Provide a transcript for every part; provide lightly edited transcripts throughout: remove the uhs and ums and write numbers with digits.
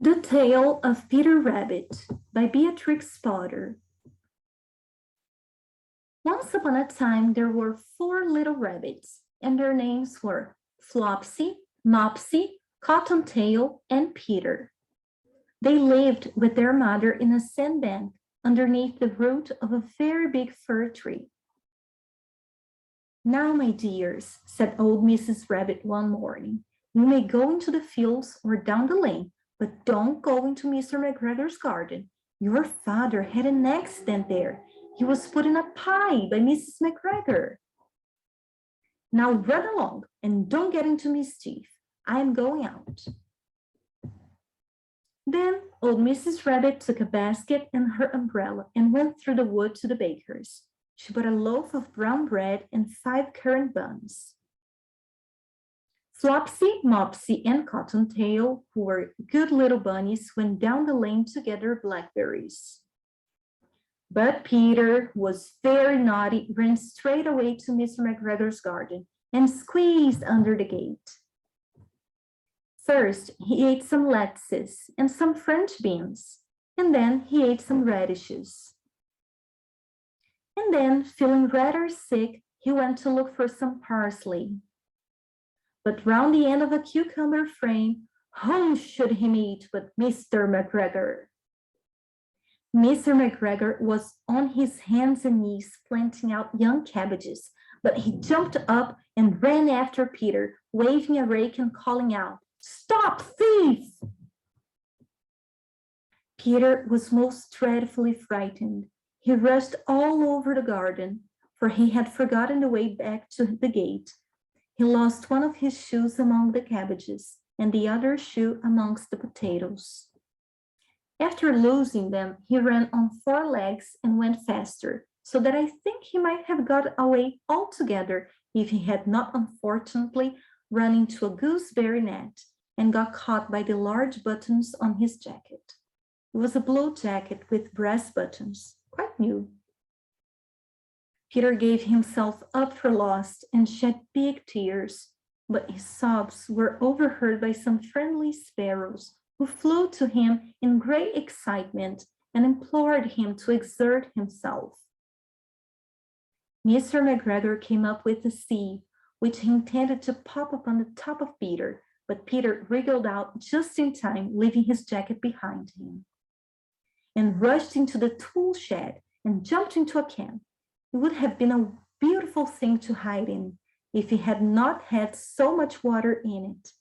The Tale of Peter Rabbit by Beatrix Potter. Once upon a time, there were 4 little rabbits, and their names were Flopsy, Mopsy, Cottontail, and Peter. They lived with their mother in a sandbank underneath the root of a very big fir tree. "Now, my dears," said old Mrs. Rabbit one morning, "you may go into the fields or down the lane, but don't go into Mr. McGregor's garden. Your father had an accident there. He was put in a pie by Mrs. McGregor. Now run along and don't get into mischief. I am going out." Then old Mrs. Rabbit took a basket and her umbrella and went through the wood to the baker's. She bought a loaf of brown bread and 5 currant buns. Flopsy, Mopsy, and Cottontail, who were good little bunnies, went down the lane to gather blackberries. But Peter, who was very naughty, ran straight away to Mr. McGregor's garden and squeezed under the gate. First, he ate some lettuces and some French beans, and then he ate some radishes. And then, feeling rather sick, he went to look for some parsley. But round the end of a cucumber frame, whom should he meet but Mr. McGregor? Mr. McGregor was on his hands and knees planting out young cabbages, but he jumped up and ran after Peter, waving a rake and calling out, "Stop, thief!" Peter was most dreadfully frightened. He rushed all over the garden, for he had forgotten the way back to the gate. He lost one of his shoes among the cabbages and the other shoe amongst the potatoes. After losing them, he ran on 4 legs and went faster, so that I think he might have got away altogether if he had not unfortunately run into a gooseberry net and got caught by the large buttons on his jacket. It was a blue jacket with brass buttons, quite new. Peter gave himself up for lost and shed big tears, but his sobs were overheard by some friendly sparrows who flew to him in great excitement and implored him to exert himself. Mr. McGregor came up with a sieve, which he intended to pop upon the top of Peter, but Peter wriggled out just in time, leaving his jacket behind him, and rushed into the tool shed and jumped into a can. It would have been a beautiful thing to hide in if he had not had so much water in it.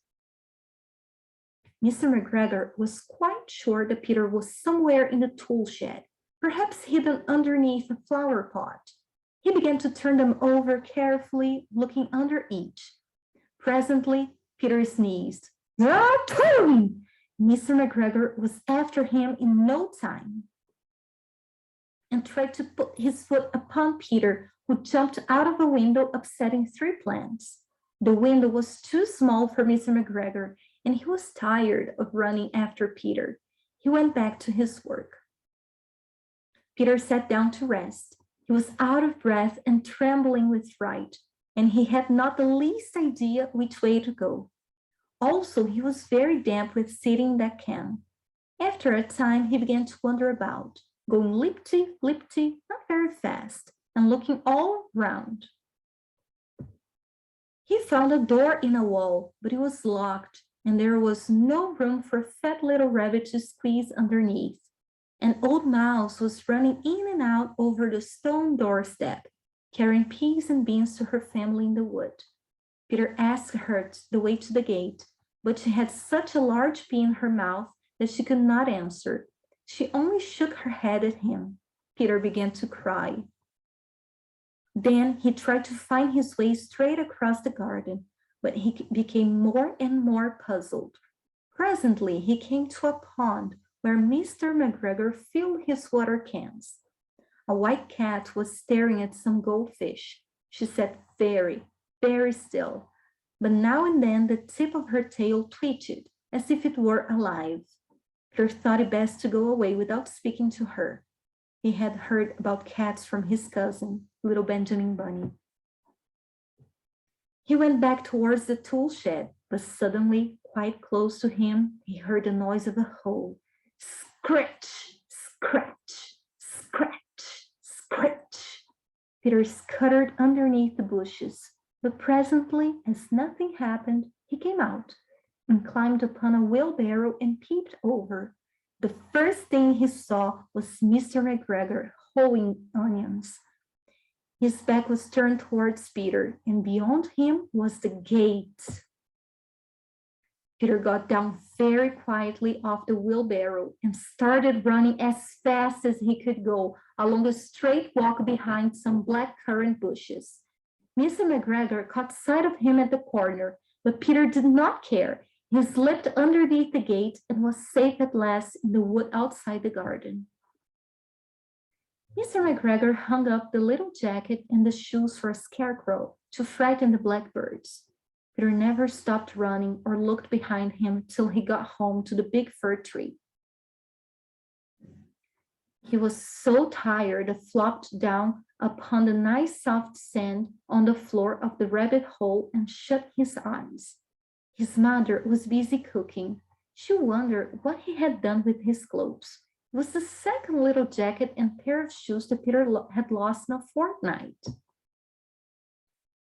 Mr. McGregor was quite sure that Peter was somewhere in the tool shed, perhaps hidden underneath a flower pot. He began to turn them over carefully, looking under each. Presently, Peter sneezed. "Achoo!" Mr. McGregor was after him in no time and tried to put his foot upon Peter, who jumped out of a window, upsetting 3 plants. The window was too small for Mr. McGregor, and he was tired of running after Peter. He went back to his work. Peter sat down to rest. He was out of breath and trembling with fright, and he had not the least idea which way to go. Also, he was very damp with sitting in that can. After a time, he began to wander about, going lipty, not very fast, and looking all round. He found a door in a wall, but it was locked, and there was no room for a fat little rabbit to squeeze underneath. An old mouse was running in and out over the stone doorstep, carrying peas and beans to her family in the wood. Peter asked her the way to the gate, but she had such a large pea in her mouth that she could not answer. She only shook her head at him. Peter began to cry. Then he tried to find his way straight across the garden, but he became more and more puzzled. Presently, he came to a pond where Mr. McGregor filled his water cans. A white cat was staring at some goldfish. She sat very, very still, but now and then the tip of her tail twitched as if it were alive. Peter thought it best to go away without speaking to her. He had heard about cats from his cousin, little Benjamin Bunny. He went back towards the tool shed, but suddenly, quite close to him, he heard the noise of a hoe. Scratch, scratch, scratch, scratch. Peter scuttered underneath the bushes, but presently, as nothing happened, he came out and climbed upon a wheelbarrow and peeped over. The first thing he saw was Mr. McGregor hoeing onions. His back was turned towards Peter, and beyond him was the gate. Peter got down very quietly off the wheelbarrow and started running as fast as he could go along a straight walk behind some blackcurrant bushes. Mr. McGregor caught sight of him at the corner, but Peter did not care. He slipped underneath the gate and was safe at last in the wood outside the garden. Mr. McGregor hung up the little jacket and the shoes for a scarecrow to frighten the blackbirds. Peter never stopped running or looked behind him till he got home to the big fir tree. He was so tired that flopped down upon the nice soft sand on the floor of the rabbit hole and shut his eyes. His mother was busy cooking. She wondered what he had done with his clothes. It was the second little jacket and pair of shoes that Peter had lost in a fortnight.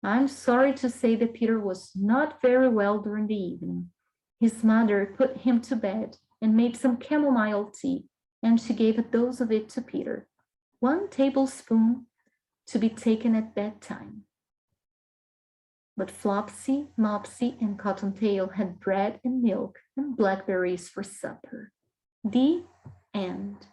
I'm sorry to say that Peter was not very well during the evening. His mother put him to bed and made some chamomile tea, and she gave a dose of it to Peter, 1 tablespoon to be taken at bedtime. But Flopsy, Mopsy, and Cottontail had bread and milk and blackberries for supper. The end.